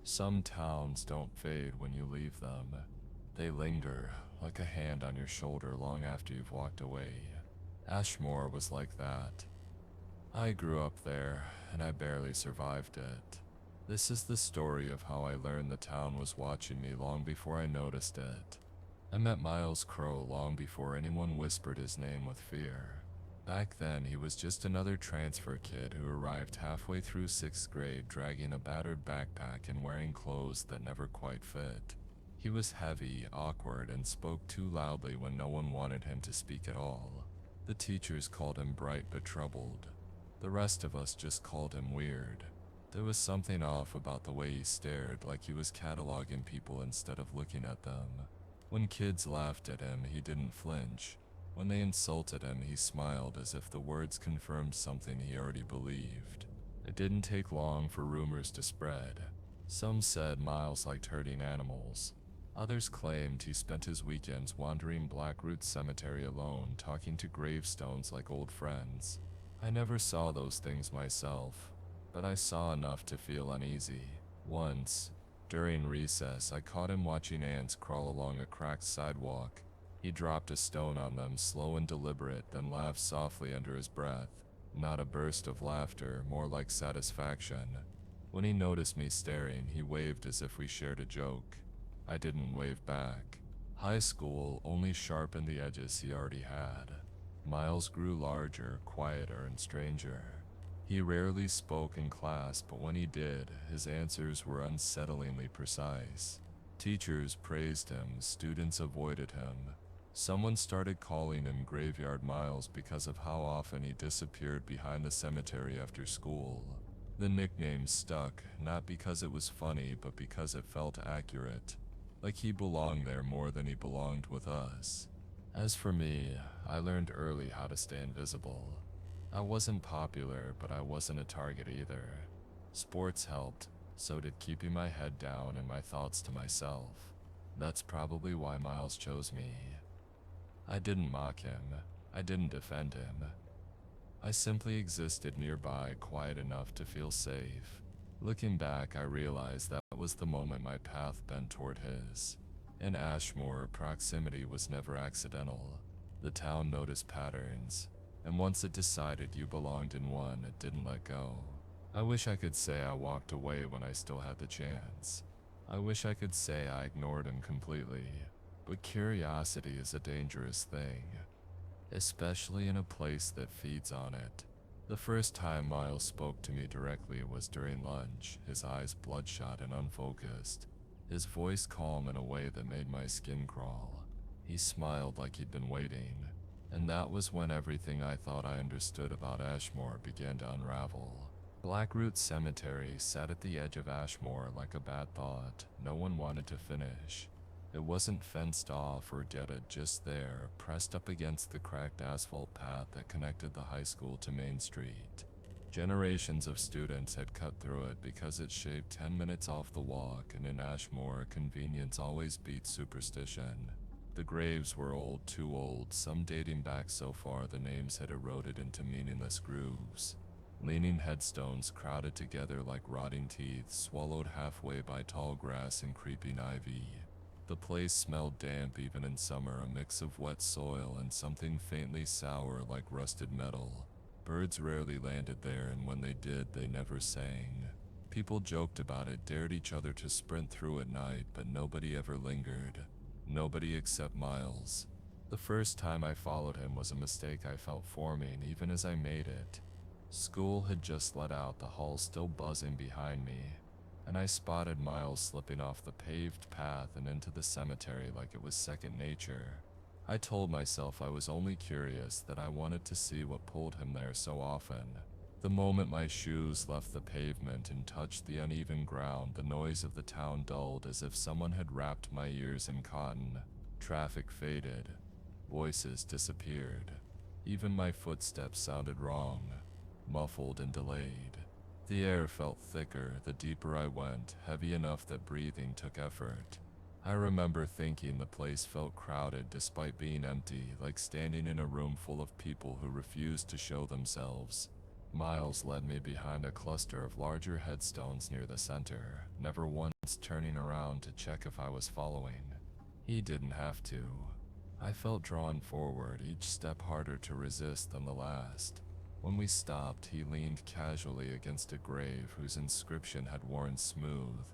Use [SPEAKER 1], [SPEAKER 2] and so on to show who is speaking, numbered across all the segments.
[SPEAKER 1] Some towns don't fade when you leave them. They linger, like a hand on your shoulder long after you've walked away. Ashmoor was like that. I grew up there, and I barely survived it. This is the story of how I learned the town was watching me long before I noticed it. I met Miles Crow long before anyone whispered his name with fear. Back then, he was just another transfer kid who arrived halfway through 6th grade dragging a battered backpack and wearing clothes that never quite fit. He was heavy, awkward, and spoke too loudly when no one wanted him to speak at all. The teachers called him bright but troubled. The rest of us just called him weird. There was something off about the way he stared, like he was cataloging people instead of looking at them. When kids laughed at him, he didn't flinch. When they insulted him, he smiled as if the words confirmed something he already believed. It didn't take long for rumors to spread. Some said Miles liked hurting animals. Others claimed he spent his weekends wandering Blackroot Cemetery alone, talking to gravestones like old friends. I never saw those things myself, but I saw enough to feel uneasy. Once, during recess, I caught him watching ants crawl along a cracked sidewalk. He dropped a stone on them, slow and deliberate, then laughed softly under his breath. Not a burst of laughter, more like satisfaction. When he noticed me staring, he waved as if we shared a joke. I didn't wave back. High school only sharpened the edges he already had. Miles grew larger, quieter, and stranger. He rarely spoke in class, but when he did, his answers were unsettlingly precise. Teachers praised him, students avoided him. Someone started calling him Graveyard Miles because of how often he disappeared behind the cemetery after school. The nickname stuck, not because it was funny, but because it felt accurate. Like he belonged there more than he belonged with us. As for me, I learned early how to stay invisible. I wasn't popular, but I wasn't a target either. Sports helped, so did keeping my head down and my thoughts to myself. That's probably why Miles chose me. I didn't mock him. I didn't defend him. I simply existed nearby, quiet enough to feel safe. Looking back, I realized that was the moment my path bent toward his. In Ashmoor, proximity was never accidental. The town noticed patterns, and once it decided you belonged in one, it didn't let go. I wish I could say I walked away when I still had the chance. I wish I could say I ignored him completely, but curiosity is a dangerous thing, especially in a place that feeds on it. The first time Miles spoke to me directly was during lunch, his eyes bloodshot and unfocused, his voice calm in a way that made my skin crawl. He smiled like he'd been waiting, and that was when everything I thought I understood about Ashmoor began to unravel. Blackroot Cemetery sat at the edge of Ashmoor like a bad thought no one wanted to finish. It wasn't fenced off or deaded, just there, pressed up against the cracked asphalt path that connected the high school to Main Street. Generations of students had cut through it because it shaved 10 minutes off the walk, and in Ashmoor, convenience always beats superstition. The graves were old, too old, some dating back so far the names had eroded into meaningless grooves. Leaning headstones crowded together like rotting teeth, swallowed halfway by tall grass and creeping ivy. The place smelled damp even in summer, a mix of wet soil and something faintly sour like rusted metal. Birds rarely landed there, and when they did, they never sang. People joked about it, dared each other to sprint through at night, but nobody ever lingered. Nobody except Miles. The first time I followed him was a mistake I felt forming even as I made it. School had just let out, the hall still buzzing behind me, and I spotted Miles slipping off the paved path and into the cemetery like it was second nature. I told myself I was only curious, that I wanted to see what pulled him there so often. The moment my shoes left the pavement and touched the uneven ground, the noise of the town dulled as if someone had wrapped my ears in cotton. Traffic faded. Voices disappeared. Even my footsteps sounded wrong, muffled and delayed. The air felt thicker the deeper I went, heavy enough that breathing took effort. I remember thinking the place felt crowded despite being empty, like standing in a room full of people who refused to show themselves. Miles led me behind a cluster of larger headstones near the center, never once turning around to check if I was following. He didn't have to. I felt drawn forward, each step harder to resist than the last. When we stopped, he leaned casually against a grave whose inscription had worn smooth,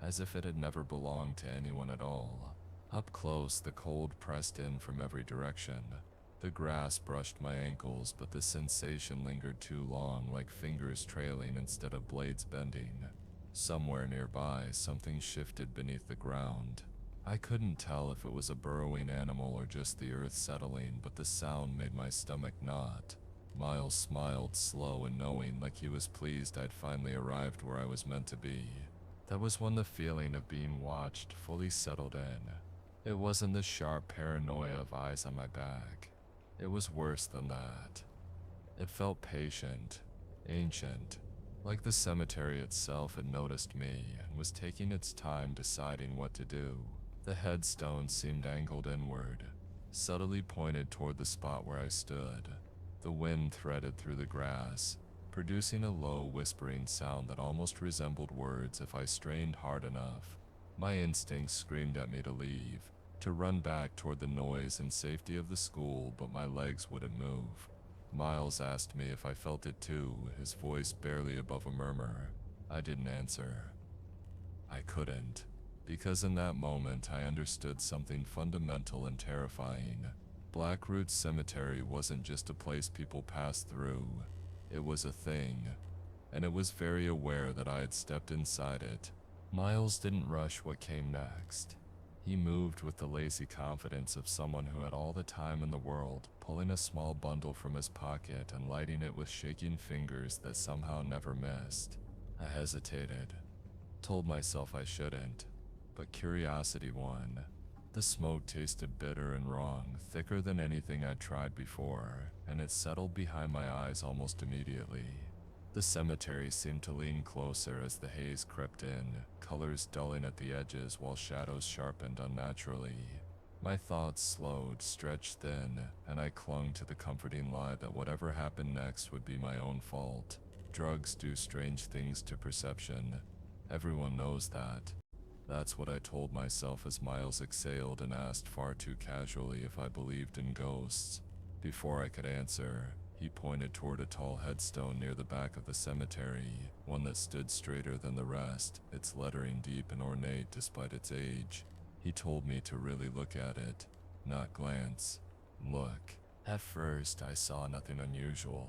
[SPEAKER 1] as if it had never belonged to anyone at all. Up close, the cold pressed in from every direction. The grass brushed my ankles, but the sensation lingered too long, like fingers trailing instead of blades bending. Somewhere nearby, something shifted beneath the ground. I couldn't tell if it was a burrowing animal or just the earth settling, but the sound made my stomach knot. Miles smiled, slow and knowing, like he was pleased I'd finally arrived where I was meant to be. That was when the feeling of being watched fully settled in. It wasn't the sharp paranoia of eyes on my back. It was worse than that. It felt patient, ancient, like the cemetery itself had noticed me and was taking its time deciding what to do. The headstone seemed angled inward, subtly pointed toward the spot where I stood. The wind threaded through the grass, producing a low whispering sound that almost resembled words if I strained hard enough. My instincts screamed at me to leave, to run back toward the noise and safety of the school, but my legs wouldn't move. Miles asked me if I felt it too, his voice barely above a murmur. I didn't answer. I couldn't, because in that moment I understood something fundamental and terrifying. Blackroot Cemetery wasn't just a place people passed through. It was a thing, and it was very aware that I had stepped inside it. Miles didn't rush what came next. He moved with the lazy confidence of someone who had all the time in the world, pulling a small bundle from his pocket and lighting it with shaking fingers that somehow never missed. I hesitated, told myself I shouldn't, but curiosity won. The smoke tasted bitter and wrong, thicker than anything I'd tried before, and it settled behind my eyes almost immediately. The cemetery seemed to lean closer as the haze crept in, colors dulling at the edges while shadows sharpened unnaturally. My thoughts slowed, stretched thin, and I clung to the comforting lie that whatever happened next would be my own fault. Drugs do strange things to perception. Everyone knows that. That's what I told myself as Miles exhaled and asked far too casually if I believed in ghosts. Before I could answer, he pointed toward a tall headstone near the back of the cemetery, one that stood straighter than the rest, its lettering deep and ornate despite its age. He told me to really look at it, not glance. Look. At first, I saw nothing unusual.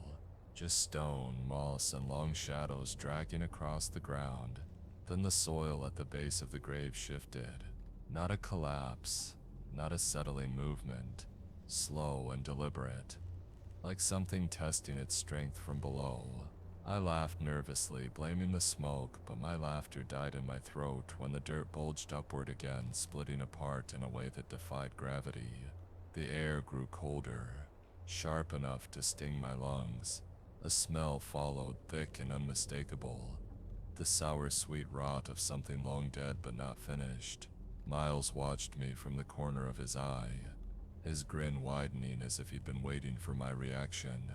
[SPEAKER 1] Just stone, moss, and long shadows dragging across the ground. Then the soil at the base of the grave shifted. Not a collapse, not a settling movement. Slow and deliberate, like something testing its strength from below. I laughed nervously, blaming the smoke, but my laughter died in my throat when the dirt bulged upward again, splitting apart in a way that defied gravity. The air grew colder, sharp enough to sting my lungs. A smell followed, thick and unmistakable. The sour-sweet rot of something long dead but not finished. Miles watched me from the corner of his eye, his grin widening as if he'd been waiting for my reaction.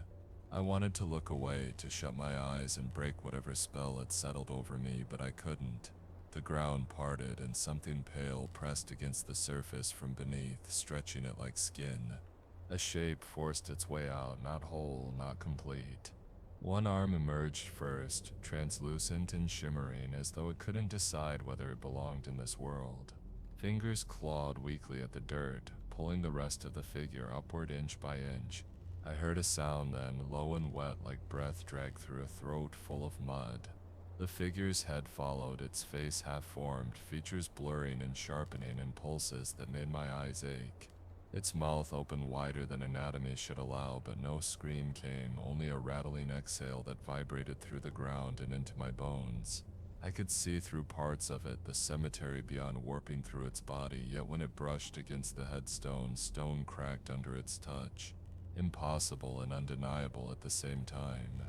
[SPEAKER 1] I wanted to look away, to shut my eyes and break whatever spell had settled over me, but I couldn't. The ground parted and something pale pressed against the surface from beneath, stretching it like skin. A shape forced its way out, not whole, not complete. One arm emerged first, translucent and shimmering, as though it couldn't decide whether it belonged in this world. Fingers clawed weakly at the dirt, pulling the rest of the figure upward inch by inch. I heard a sound then, low and wet like breath dragged through a throat full of mud. The figure's head followed, its face half-formed, features blurring and sharpening in pulses that made my eyes ache. Its mouth opened wider than anatomy should allow, but no scream came, only a rattling exhale that vibrated through the ground and into my bones. I could see through parts of it, the cemetery beyond warping through its body, yet when it brushed against the headstone, stone cracked under its touch. Impossible and undeniable at the same time.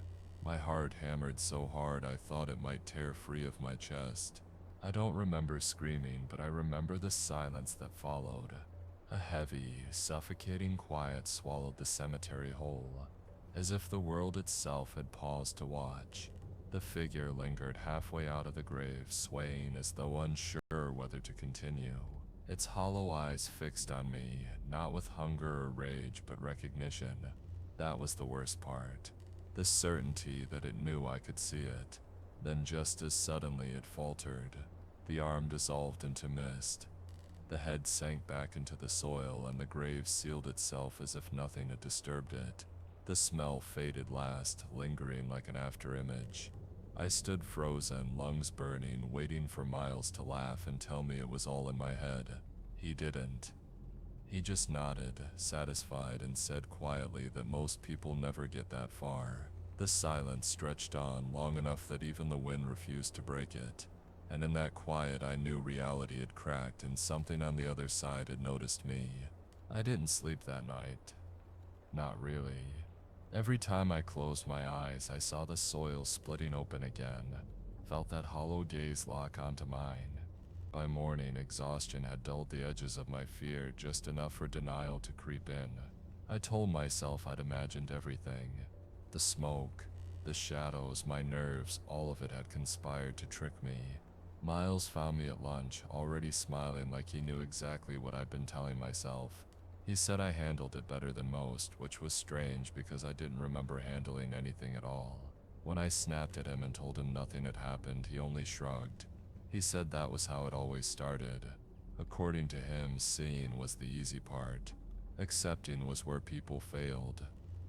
[SPEAKER 1] My heart hammered so hard I thought it might tear free of my chest. I don't remember screaming, but I remember the silence that followed. A heavy, suffocating quiet swallowed the cemetery whole. as if the world itself had paused to watch. The figure lingered halfway out of the grave, swaying as though unsure whether to continue. Its hollow eyes fixed on me, not with hunger or rage, but recognition. That was the worst part. The certainty that it knew I could see it. Then just as suddenly it faltered. The arm dissolved into mist. The head sank back into the soil and the grave sealed itself as if nothing had disturbed it. The smell faded last, lingering like an afterimage. I stood frozen, lungs burning, waiting for Miles to laugh and tell me it was all in my head. He didn't. He just nodded, satisfied, and said quietly that most people never get that far. The silence stretched on long enough that even the wind refused to break it. And in that quiet I knew reality had cracked and something on the other side had noticed me. I didn't sleep that night. Not really. Every time I closed my eyes, I saw the soil splitting open again, felt that hollow gaze lock onto mine. By morning, exhaustion had dulled the edges of my fear just enough for denial to creep in. I told myself I'd imagined everything. The smoke, the shadows, my nerves, all of it had conspired to trick me. Miles found me at lunch, already smiling like he knew exactly what I'd been telling myself. He said I handled it better than most, which was strange because I didn't remember handling anything at all. When I snapped at him and told him nothing had happened, he only shrugged. He said that was how it always started. According to him, seeing was the easy part. Accepting was where people failed.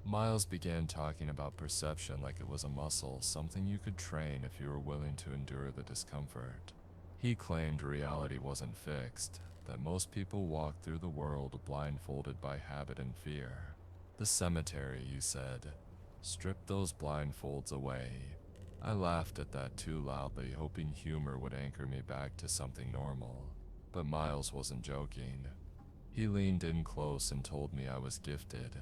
[SPEAKER 1] Miles began talking about perception like it was a muscle, something you could train if you were willing to endure the discomfort. He claimed reality wasn't fixed, that most people walk through the world blindfolded by habit and fear. The cemetery, he said. Strip those blindfolds away. I laughed at that too loudly, hoping humor would anchor me back to something normal. But Miles wasn't joking. He leaned in close and told me I was gifted,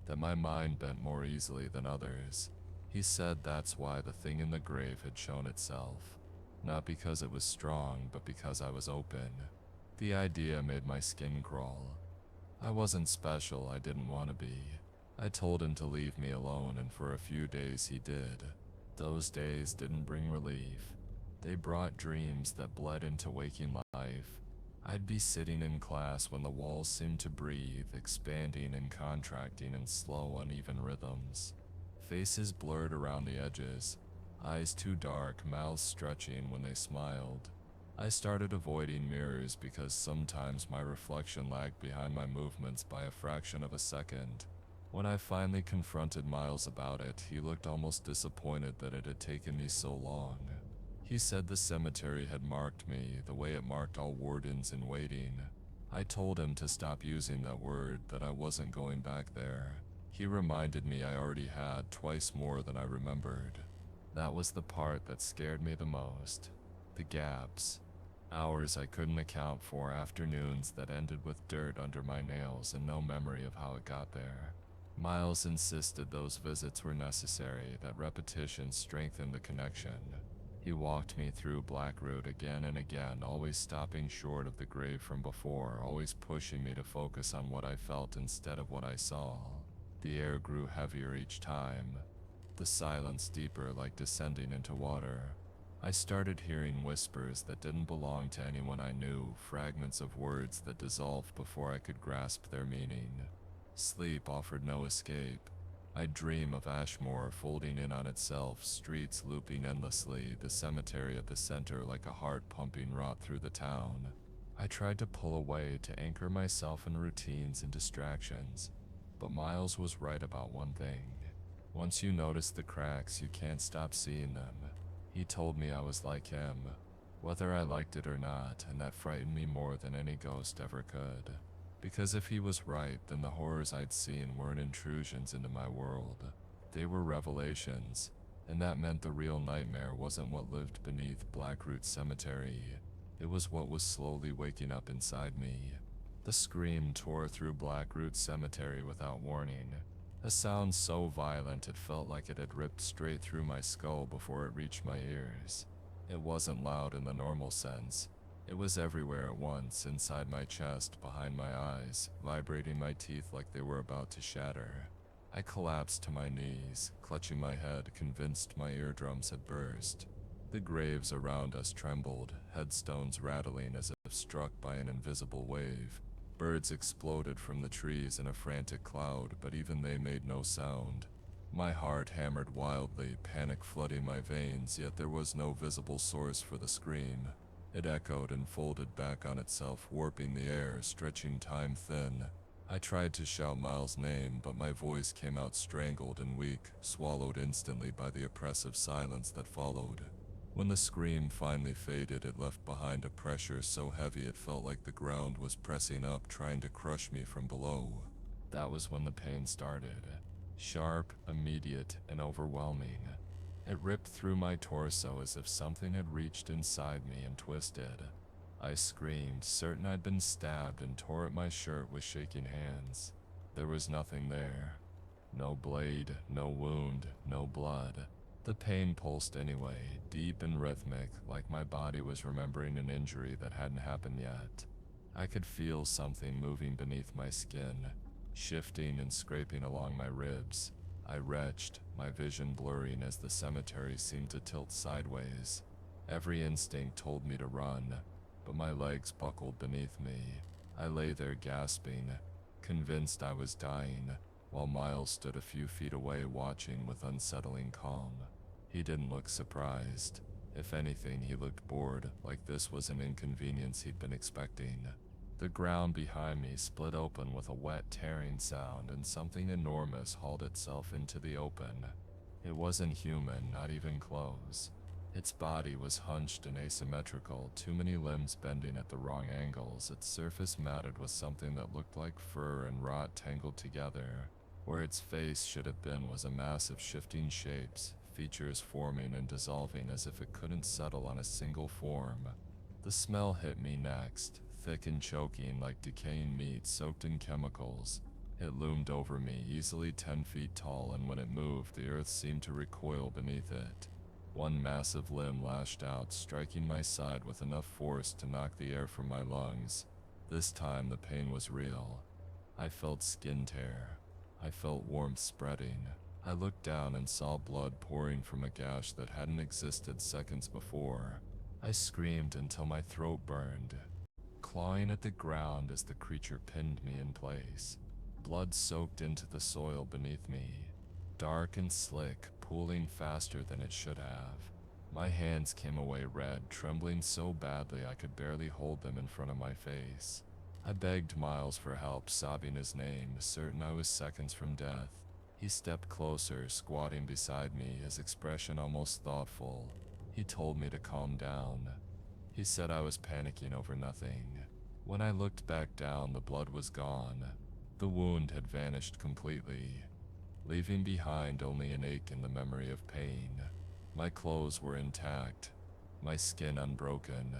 [SPEAKER 1] that my mind bent more easily than others. He said that's why the thing in the grave had shown itself. Not because it was strong, but because I was open. The idea made my skin crawl. I wasn't special, I didn't want to be. I told him to leave me alone, and for a few days he did. Those days didn't bring relief. They brought dreams that bled into waking life. I'd be sitting in class when the walls seemed to breathe, expanding and contracting in slow, uneven rhythms. Faces blurred around the edges, eyes too dark, mouths stretching when they smiled. I started avoiding mirrors because sometimes my reflection lagged behind my movements by a fraction of a second. When I finally confronted Miles about it, he looked almost disappointed that it had taken me so long. He said the cemetery had marked me the way it marked all wardens in waiting. I told him to stop using that word, that I wasn't going back there. He reminded me I already had twice more than I remembered. That was the part that scared me the most. The gaps. Hours I couldn't account for, afternoons that ended with dirt under my nails and no memory of how it got there. Miles insisted those visits were necessary, that repetition strengthened the connection. He walked me through Blackroot again and again, always stopping short of the grave from before, always pushing me to focus on what I felt instead of what I saw. The air grew heavier each time, the silence deeper, like descending into water. I started hearing whispers that didn't belong to anyone I knew, fragments of words that dissolved before I could grasp their meaning. Sleep offered no escape. I'd dream of Ashmoor folding in on itself, streets looping endlessly, the cemetery at the center like a heart pumping rot through the town. I tried to pull away, to anchor myself in routines and distractions, but Miles was right about one thing. Once you notice the cracks, you can't stop seeing them. He told me I was like him, whether I liked it or not, and that frightened me more than any ghost ever could. Because if he was right, then the horrors I'd seen weren't intrusions into my world. They were revelations, and that meant the real nightmare wasn't what lived beneath Blackroot Cemetery. It was what was slowly waking up inside me. The scream tore through Blackroot Cemetery without warning. A sound so violent it felt like it had ripped straight through my skull before it reached my ears. It wasn't loud in the normal sense. It was everywhere at once, inside my chest, behind my eyes, vibrating my teeth like they were about to shatter. I collapsed to my knees, clutching my head, convinced my eardrums had burst. The graves around us trembled, headstones rattling as if struck by an invisible wave. Birds exploded from the trees in a frantic cloud, but even they made no sound. My heart hammered wildly, panic flooding my veins, yet there was no visible source for the scream. It echoed and folded back on itself, warping the air, stretching time thin. I tried to shout Miles' name, but my voice came out strangled and weak, swallowed instantly by the oppressive silence that followed. When the scream finally faded, it left behind a pressure so heavy it felt like the ground was pressing up, trying to crush me from below. That was when the pain started. Sharp, immediate, and overwhelming. It ripped through my torso as if something had reached inside me and twisted. I screamed, certain I'd been stabbed, and tore at my shirt with shaking hands. There was nothing there. No blade, no wound, no blood. The pain pulsed anyway, deep and rhythmic, like my body was remembering an injury that hadn't happened yet. I could feel something moving beneath my skin, shifting and scraping along my ribs. I retched, my vision blurring as the cemetery seemed to tilt sideways. Every instinct told me to run, but my legs buckled beneath me. I lay there gasping, convinced I was dying, while Miles stood a few feet away watching with unsettling calm. He didn't look surprised. If anything, he looked bored, like this was an inconvenience he'd been expecting. The ground behind me split open with a wet tearing sound, and something enormous hauled itself into the open. It wasn't human, not even close. Its body was hunched and asymmetrical, too many limbs bending at the wrong angles, its surface matted with something that looked like fur and rot tangled together. Where its face should have been was a mass of shifting shapes, features forming and dissolving as if it couldn't settle on a single form. The smell hit me next, thick and choking like decaying meat soaked in chemicals. It loomed over me, easily 10 feet tall, and when it moved, the earth seemed to recoil beneath it. One massive limb lashed out, striking my side with enough force to knock the air from my lungs. This time the pain was real. I felt skin tear. I felt warmth spreading. I looked down and saw blood pouring from a gash that hadn't existed seconds before. I screamed until my throat burned, clawing at the ground as the creature pinned me in place. Blood soaked into the soil beneath me, dark and slick, pooling faster than it should have. My hands came away red, trembling so badly I could barely hold them in front of my face. I begged Miles for help, sobbing his name, certain I was seconds from death. He stepped closer, squatting beside me, his expression almost thoughtful. He told me to calm down. He said I was panicking over nothing. When I looked back down, the blood was gone. The wound had vanished completely, leaving behind only an ache and the memory of pain. My clothes were intact, my skin unbroken.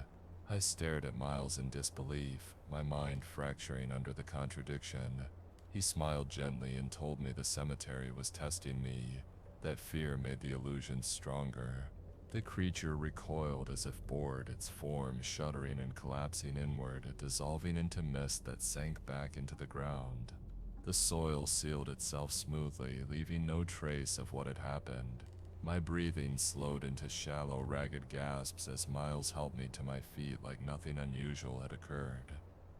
[SPEAKER 1] I stared at Miles in disbelief, my mind fracturing under the contradiction. He smiled gently and told me the cemetery was testing me. That fear made the illusion stronger. The creature recoiled as if bored, its form shuddering and collapsing inward, dissolving into mist that sank back into the ground. The soil sealed itself smoothly, leaving no trace of what had happened. My breathing slowed into shallow, ragged gasps as Miles helped me to my feet like nothing unusual had occurred.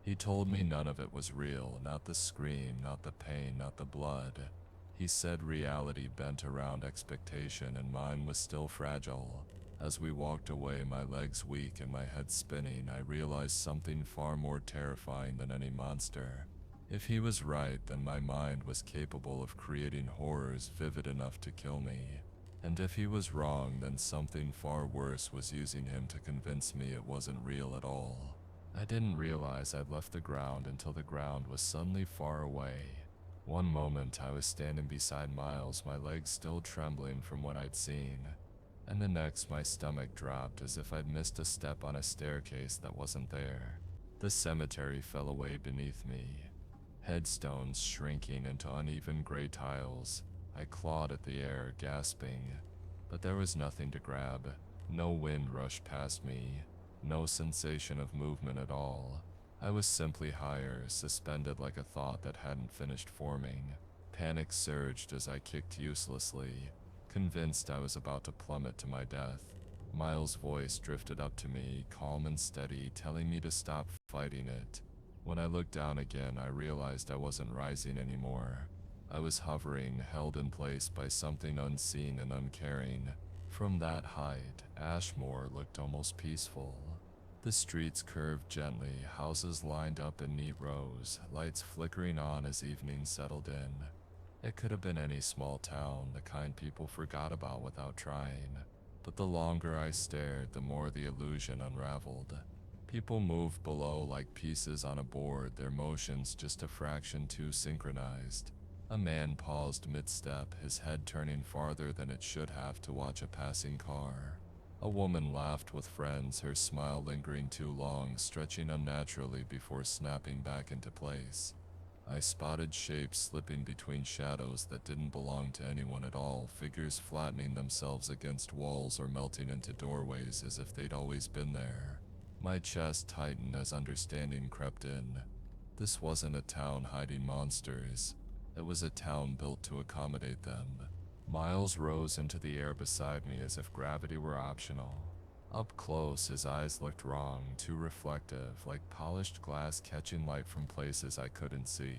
[SPEAKER 1] He told me none of it was real, not the scream, not the pain, not the blood. He said reality bent around expectation and mine was still fragile. As we walked away, my legs weak and my head spinning, I realized something far more terrifying than any monster. If he was right, then my mind was capable of creating horrors vivid enough to kill me. And if he was wrong, then something far worse was using him to convince me it wasn't real at all. I didn't realize I'd left the ground until the ground was suddenly far away. One moment I was standing beside Miles, my legs still trembling from what I'd seen, and the next my stomach dropped as if I'd missed a step on a staircase that wasn't there. The cemetery fell away beneath me, headstones shrinking into uneven gray tiles. I clawed at the air, gasping, but there was nothing to grab. No wind rushed past me, no sensation of movement at all. I was simply higher, suspended like a thought that hadn't finished forming. Panic surged as I kicked uselessly, convinced I was about to plummet to my death. Miles' voice drifted up to me, calm and steady, telling me to stop fighting it. When I looked down again, I realized I wasn't rising anymore. I was hovering, held in place by something unseen and uncaring. From that height, Ashmoor looked almost peaceful. The streets curved gently, houses lined up in neat rows, lights flickering on as evening settled in. It could have been any small town, the kind people forgot about without trying. But the longer I stared, the more the illusion unraveled. People moved below like pieces on a board, their motions just a fraction too synchronized. A man paused mid-step, his head turning farther than it should have to watch a passing car. A woman laughed with friends, her smile lingering too long, stretching unnaturally before snapping back into place. I spotted shapes slipping between shadows that didn't belong to anyone at all, figures flattening themselves against walls or melting into doorways as if they'd always been there. My chest tightened as understanding crept in. This wasn't a town hiding monsters. It was a town built to accommodate them. Miles rose into the air beside me as if gravity were optional. Up close, his eyes looked wrong, too reflective, like polished glass catching light from places I couldn't see.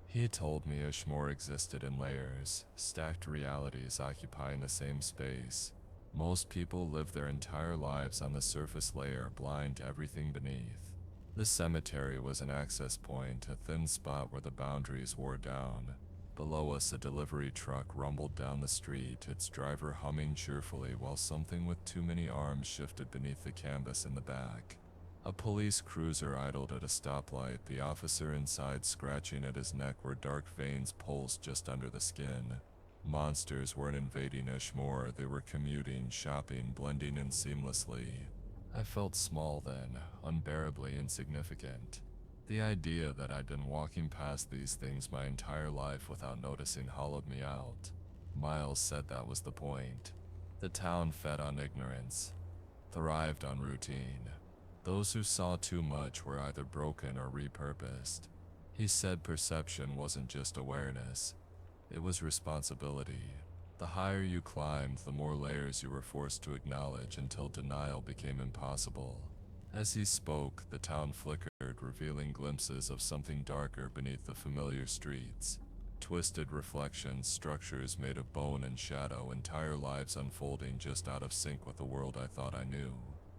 [SPEAKER 1] He told me Ashmoor existed in layers, stacked realities occupying the same space. Most people live their entire lives on the surface layer, blind to everything beneath. The cemetery was an access point, a thin spot where the boundaries wore down. Below us, a delivery truck rumbled down the street, its driver humming cheerfully while something with too many arms shifted beneath the canvas in the back. A police cruiser idled at a stoplight, the officer inside scratching at his neck where dark veins pulsed just under the skin. Monsters weren't invading Ashmoor, they were commuting, shopping, blending in seamlessly. I felt small then, unbearably insignificant. The idea that I'd been walking past these things my entire life without noticing hollowed me out. Miles said that was the point. The town fed on ignorance, thrived on routine. Those who saw too much were either broken or repurposed. He said perception wasn't just awareness, it was responsibility. The higher you climbed, the more layers you were forced to acknowledge until denial became impossible. As he spoke, the town flickered, revealing glimpses of something darker beneath the familiar streets. Twisted reflections, structures made of bone and shadow, entire lives unfolding just out of sync with the world I thought I knew.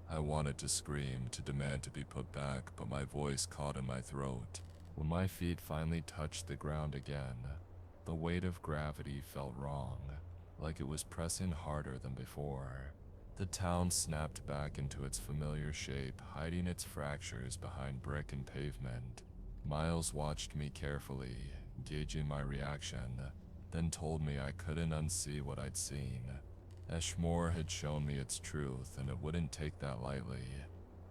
[SPEAKER 1] I wanted to scream, to demand to be put back, but my voice caught in my throat. When my feet finally touched the ground again, the weight of gravity felt wrong, like it was pressing harder than before. The town snapped back into its familiar shape, hiding its fractures behind brick and pavement. Miles watched me carefully, gauging my reaction, then told me I couldn't unsee what I'd seen. Ashmoor had shown me its truth, and it wouldn't take that lightly.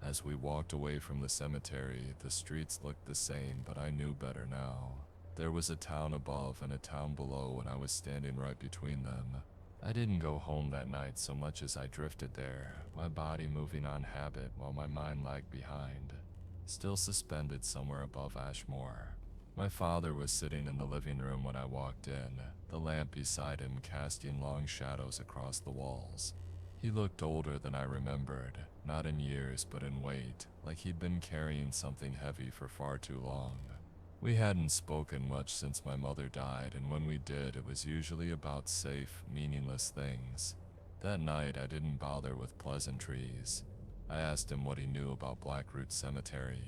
[SPEAKER 1] As we walked away from the cemetery, the streets looked the same, but I knew better now. There was a town above and a town below, and I was standing right between them. I didn't go home that night so much as I drifted there, my body moving on habit while my mind lagged behind, still suspended somewhere above Ashmoor. My father was sitting in the living room when I walked in, the lamp beside him casting long shadows across the walls. He looked older than I remembered, not in years but in weight, like he'd been carrying something heavy for far too long. We hadn't spoken much since my mother died, and when we did, it was usually about safe, meaningless things. That night, I didn't bother with pleasantries. I asked him what he knew about Blackroot Cemetery.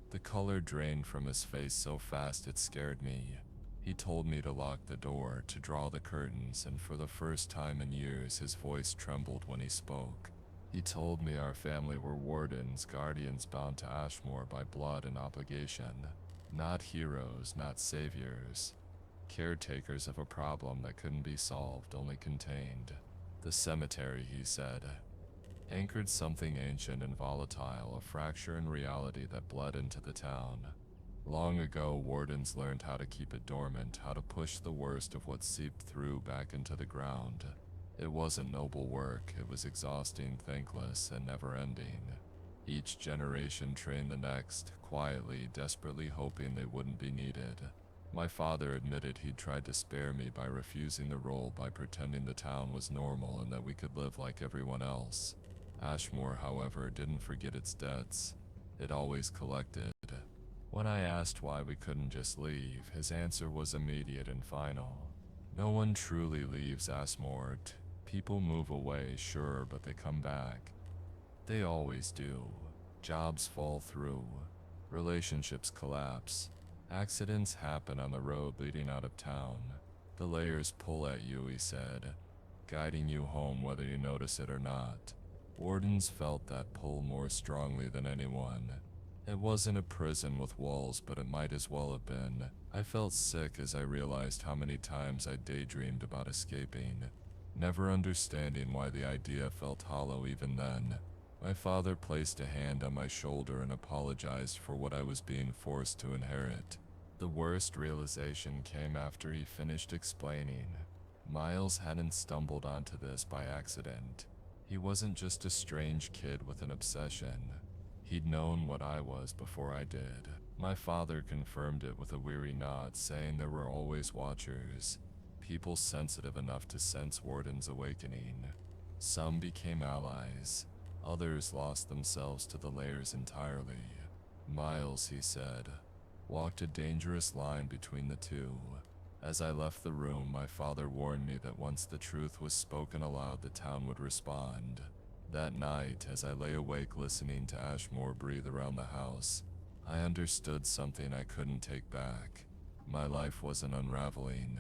[SPEAKER 1] The color drained from his face so fast it scared me. He told me to lock the door, to draw the curtains, and for the first time in years, his voice trembled when he spoke. He told me our family were wardens, guardians bound to Ashmoor by blood and obligation. Not heroes, not saviors. Caretakers of a problem that couldn't be solved, only contained. The cemetery, he said, anchored something ancient and volatile, a fracture in reality that bled into the town. Long ago, wardens learned how to keep it dormant, how to push the worst of what seeped through back into the ground. It wasn't noble work, it was exhausting, thankless, and never-ending. Each generation trained the next, quietly, desperately hoping they wouldn't be needed. My father admitted he'd tried to spare me by refusing the role by pretending the town was normal and that we could live like everyone else. Ashmoor, however, didn't forget its debts. It always collected. When I asked why we couldn't just leave, his answer was immediate and final. No one truly leaves Ashmoor. People move away, sure, but they come back. They always do. Jobs fall through. Relationships collapse. Accidents happen on the road leading out of town. The layers pull at you, he said, guiding you home whether you notice it or not. Wardens felt that pull more strongly than anyone. It wasn't a prison with walls, but it might as well have been. I felt sick as I realized how many times I daydreamed about escaping, never understanding why the idea felt hollow even then. My father placed a hand on my shoulder and apologized for what I was being forced to inherit. The worst realization came after he finished explaining. Miles hadn't stumbled onto this by accident. He wasn't just a strange kid with an obsession. He'd known what I was before I did. My father confirmed it with a weary nod, saying there were always watchers, people sensitive enough to sense Warden's awakening. Some became allies. Others lost themselves to the layers entirely. Miles, he said, walked a dangerous line between the two. As I left the room, my father warned me that once the truth was spoken aloud, the town would respond. That night, as I lay awake listening to Ashmoor breathe around the house, I understood something I couldn't take back. My life wasn't unraveling.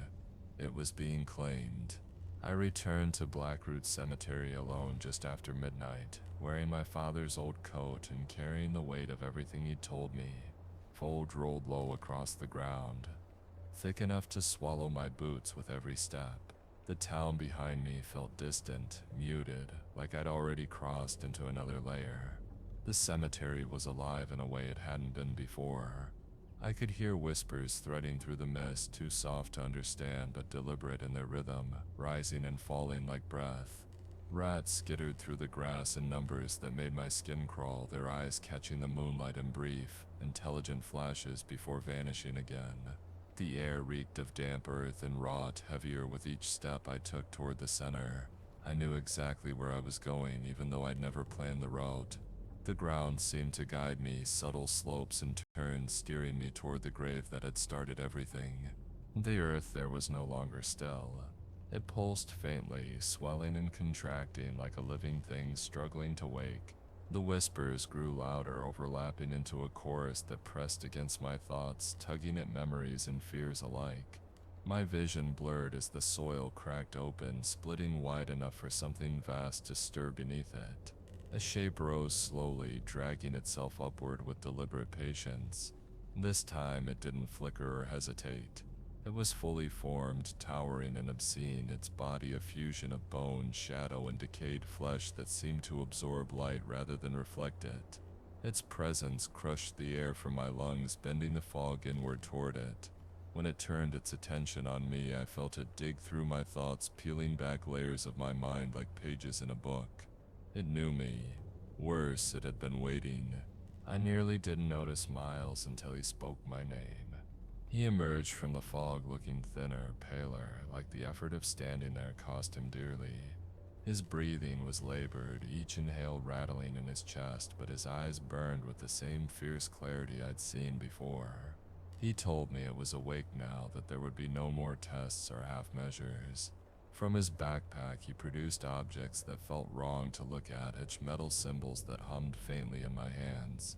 [SPEAKER 1] It was being claimed. I returned to Blackroot Cemetery alone just after midnight, wearing my father's old coat and carrying the weight of everything he'd told me. Fold rolled low across the ground, thick enough to swallow my boots with every step. The town behind me felt distant, muted, like I'd already crossed into another layer. The cemetery was alive in a way it hadn't been before. I could hear whispers threading through the mist, too soft to understand but deliberate in their rhythm, rising and falling like breath. Rats skittered through the grass in numbers that made my skin crawl, their eyes catching the moonlight in brief, intelligent flashes before vanishing again. The air reeked of damp earth and wrought heavier with each step I took toward the center. I knew exactly where I was going, even though I'd never planned the route. The ground seemed to guide me, subtle slopes and turns steering me toward the grave that had started everything. The earth there was no longer still. It pulsed faintly, swelling and contracting like a living thing struggling to wake. The whispers grew louder, overlapping into a chorus that pressed against my thoughts, tugging at memories and fears alike. My vision blurred as the soil cracked open, splitting wide enough for something vast to stir beneath it. A shape rose slowly, dragging itself upward with deliberate patience. This time it didn't flicker or hesitate. It was fully formed, towering and obscene, its body a fusion of bone, shadow, and decayed flesh that seemed to absorb light rather than reflect it. Its presence crushed the air from my lungs, bending the fog inward toward it. When it turned its attention on me, I felt it dig through my thoughts, peeling back layers of my mind like pages in a book. It knew me. Worse, it had been waiting. I nearly didn't notice Miles until he spoke my name. He emerged from the fog looking thinner, paler, like the effort of standing there cost him dearly. His breathing was labored, each inhale rattling in his chest, but his eyes burned with the same fierce clarity I'd seen before. He told me it was awake now, that there would be no more tests or half measures. From his backpack he produced objects that felt wrong to look at, etched metal symbols that hummed faintly in my hands.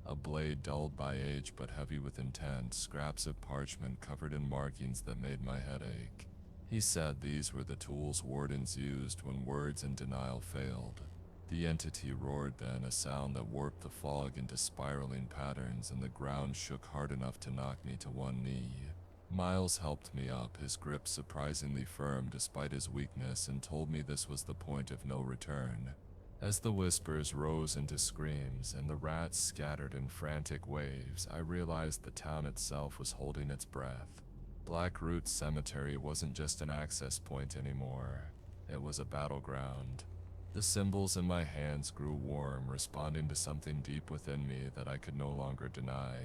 [SPEAKER 1] A blade dulled by age but heavy with intent, scraps of parchment covered in markings that made my head ache. He said these were the tools wardens used when words and denial failed. The entity roared then, a sound that warped the fog into spiraling patterns, and the ground shook hard enough to knock me to one knee. Miles helped me up, his grip surprisingly firm despite his weakness, and told me this was the point of no return. As the whispers rose into screams and the rats scattered in frantic waves, I realized the town itself was holding its breath. Blackroot Cemetery wasn't just an access point anymore. It was a battleground. The symbols in my hands grew warm, responding to something deep within me that I could no longer deny.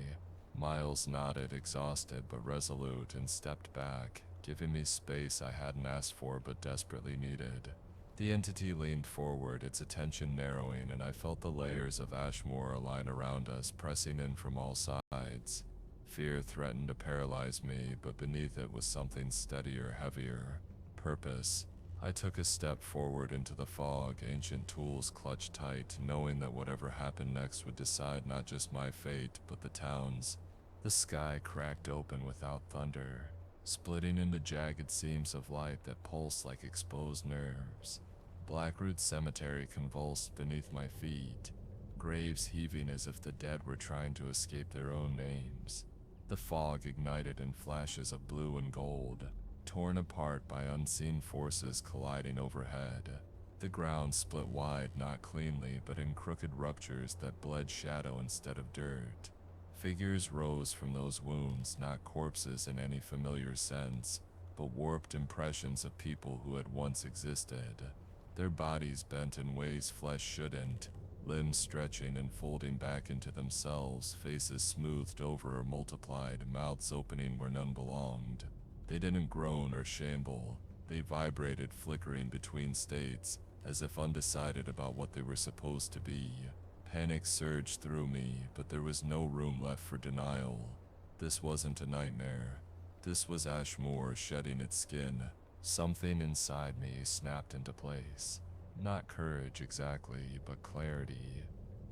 [SPEAKER 1] Miles nodded, exhausted but resolute, and stepped back, giving me space I hadn't asked for but desperately needed. The entity leaned forward, its attention narrowing, and I felt the layers of Ashmoor align around us, pressing in from all sides. Fear threatened to paralyze me, but beneath it was something steadier, heavier. Purpose. I took a step forward into the fog, ancient tools clutched tight, knowing that whatever happened next would decide not just my fate, but the town's. The sky cracked open without thunder, splitting into jagged seams of light that pulsed like exposed nerves. Blackroot Cemetery convulsed beneath my feet, graves heaving as if the dead were trying to escape their own names. The fog ignited in flashes of blue and gold, torn apart by unseen forces colliding overhead. The ground split wide, not cleanly, but in crooked ruptures that bled shadow instead of dirt. Figures rose from those wounds, not corpses in any familiar sense, but warped impressions of people who had once existed. Their bodies bent in ways flesh shouldn't, limbs stretching and folding back into themselves, faces smoothed over or multiplied, mouths opening where none belonged. They didn't groan or shamble, they vibrated, flickering between states, as if undecided about what they were supposed to be. Panic surged through me, but there was no room left for denial. This wasn't a nightmare. This was Ashmoor shedding its skin. Something inside me snapped into place. Not courage exactly, but clarity.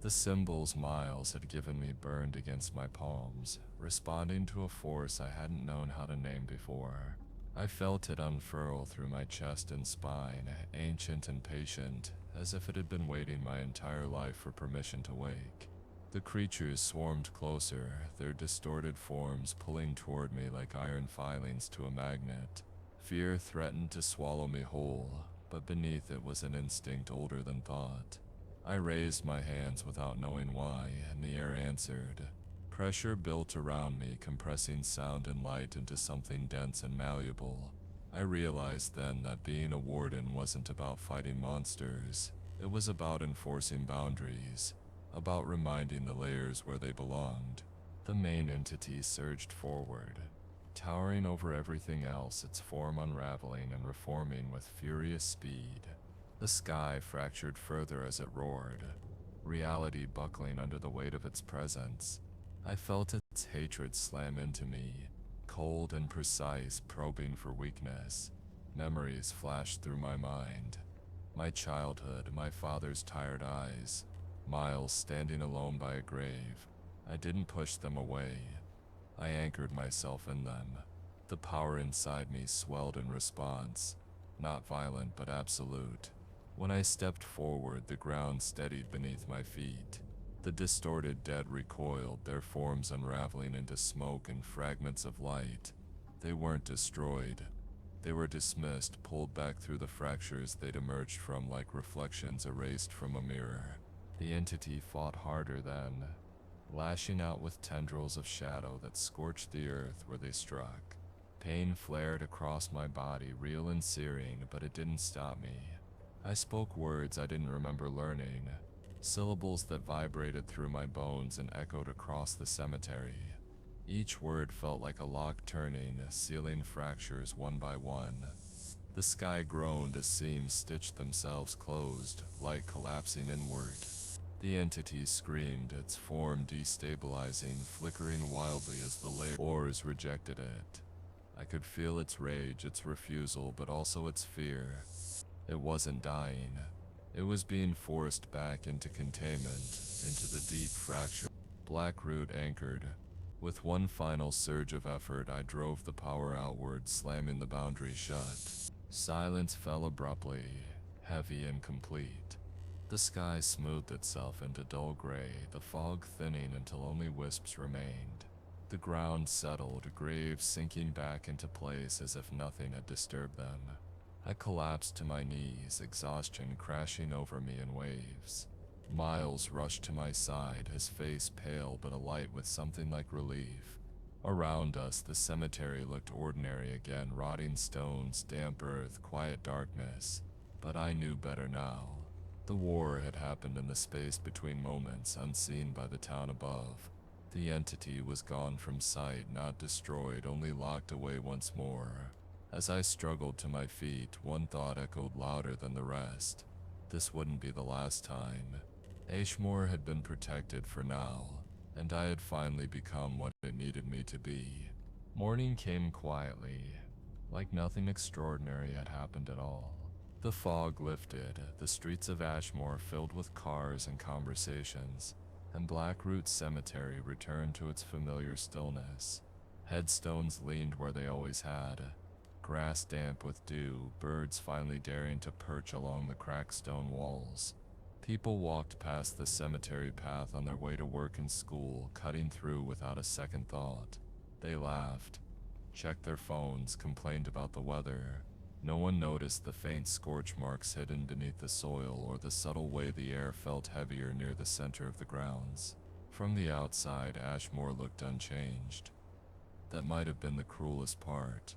[SPEAKER 1] The symbols Miles had given me burned against my palms, responding to a force I hadn't known how to name before. I felt it unfurl through my chest and spine, ancient and patient, as if it had been waiting my entire life for permission to wake. The creatures swarmed closer, their distorted forms pulling toward me like iron filings to a magnet. Fear threatened to swallow me whole, but beneath it was an instinct older than thought. I raised my hands without knowing why, and the air answered. Pressure built around me, compressing sound and light into something dense and malleable. I realized then that being a warden wasn't about fighting monsters. It was about enforcing boundaries, about reminding the layers where they belonged. The main entity surged forward, towering over everything else, its form unraveling and reforming with furious speed. The sky fractured further as it roared, reality buckling under the weight of its presence. I felt its hatred slam into me, cold and precise, probing for weakness. Memories flashed through my mind. My childhood, my father's tired eyes, Miles standing alone by a grave. I didn't push them away. I anchored myself in them. The power inside me swelled in response, not violent but absolute. When I stepped forward, the ground steadied beneath my feet. The distorted dead recoiled, their forms unraveling into smoke and fragments of light. They weren't destroyed. They were dismissed, pulled back through the fractures they'd emerged from like reflections erased from a mirror. The entity fought harder then, lashing out with tendrils of shadow that scorched the earth where they struck. Pain flared across my body, real and searing, but it didn't stop me. I spoke words I didn't remember learning, syllables that vibrated through my bones and echoed across the cemetery. Each word felt like a lock turning, sealing fractures one by one. The sky groaned as seams stitched themselves closed, light collapsing inward. The entity screamed, its form destabilizing, flickering wildly as the layers rejected it. I could feel its rage, its refusal, but also its fear. It wasn't dying. It was being forced back into containment, into the deep fracture. Blackroot anchored. With one final surge of effort, I drove the power outward, slamming the boundary shut. Silence fell abruptly, heavy and complete. The sky smoothed itself into dull gray, the fog thinning until only wisps remained. The ground settled, graves sinking back into place as if nothing had disturbed them. I collapsed to my knees, exhaustion crashing over me in waves. Miles rushed to my side, his face pale but alight with something like relief. Around us, the cemetery looked ordinary again, rotting stones, damp earth, quiet darkness. But I knew better now. The war had happened in the space between moments, unseen by the town above. The entity was gone from sight, not destroyed, only locked away once more. As I struggled to my feet, one thought echoed louder than the rest. This wouldn't be the last time. Ashmoor had been protected for now, and I had finally become what it needed me to be. Morning came quietly, like nothing extraordinary had happened at all. The fog lifted, the streets of Ashmoor filled with cars and conversations, and Blackroot Cemetery returned to its familiar stillness. Headstones leaned where they always had, grass damp with dew, birds finally daring to perch along the cracked stone walls. People walked past the cemetery path on their way to work and school, cutting through without a second thought. They laughed, checked their phones, complained about the weather. No one noticed the faint scorch marks hidden beneath the soil or the subtle way the air felt heavier near the center of the grounds. From the outside, Ashmoor looked unchanged. That might have been the cruelest part.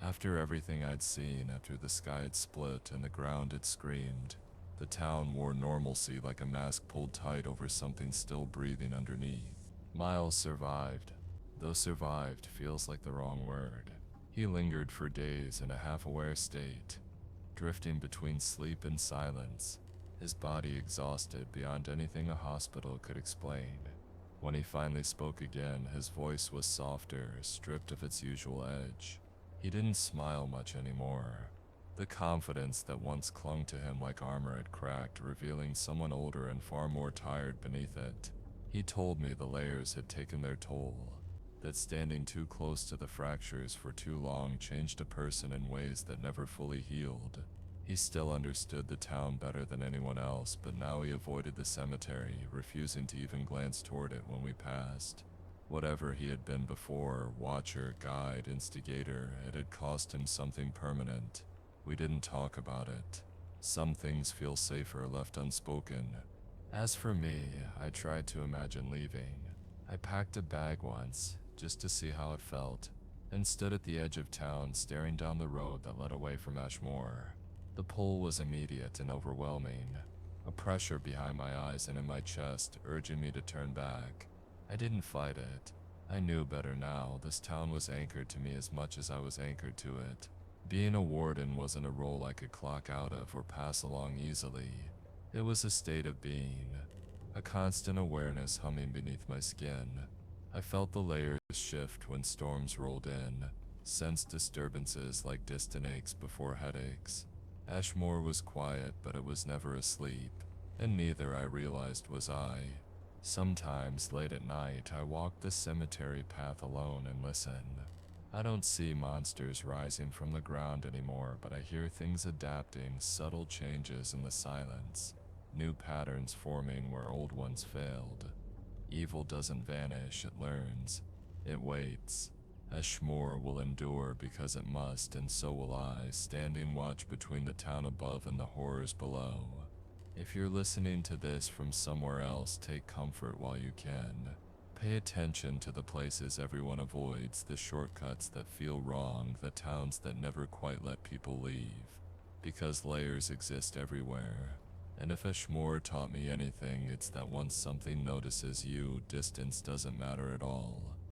[SPEAKER 1] After everything I'd seen, after the sky had split and the ground had screamed, the town wore normalcy like a mask pulled tight over something still breathing underneath. Miles survived, though survived feels like the wrong word. He lingered for days in a half-aware state, drifting between sleep and silence, his body exhausted beyond anything a hospital could explain. When he finally spoke again, his voice was softer, stripped of its usual edge. He didn't smile much anymore. The confidence that once clung to him like armor had cracked, revealing someone older and far more tired beneath it. He told me the layers had taken their toll, that standing too close to the fractures for too long changed a person in ways that never fully healed. He still understood the town better than anyone else, but now he avoided the cemetery, refusing to even glance toward it when we passed. Whatever he had been before, watcher, guide, instigator, it had cost him something permanent. We didn't talk about it. Some things feel safer left unspoken. As for me, I tried to imagine leaving. I packed a bag once, just to see how it felt, and stood at the edge of town staring down the road that led away from Ashmoor. The pull was immediate and overwhelming, a pressure behind my eyes and in my chest, urging me to turn back. I didn't fight it. I knew better now. This town was anchored to me as much as I was anchored to it. Being a warden wasn't a role I could clock out of or pass along easily. It was a state of being, a constant awareness humming beneath my skin. I felt the layers shift when storms rolled in, sensed disturbances like distant aches before headaches. Ashmoor was quiet, but it was never asleep, and neither, I realized, was I. Sometimes, late at night, I walk the cemetery path alone and listen. I don't see monsters rising from the ground anymore, but I hear things adapting, subtle changes in the silence, new patterns forming where old ones failed. Evil doesn't vanish, it learns. It waits. Ashmoor will endure because it must, and so will I, standing watch between the town above and the horrors below. If you're listening to this from somewhere else, take comfort while you can. Pay attention to the places everyone avoids, the shortcuts that feel wrong, the towns that never quite let people leave. Because layers exist everywhere. And if Ashmoor taught me anything, it's that once something notices you, distance doesn't matter at all.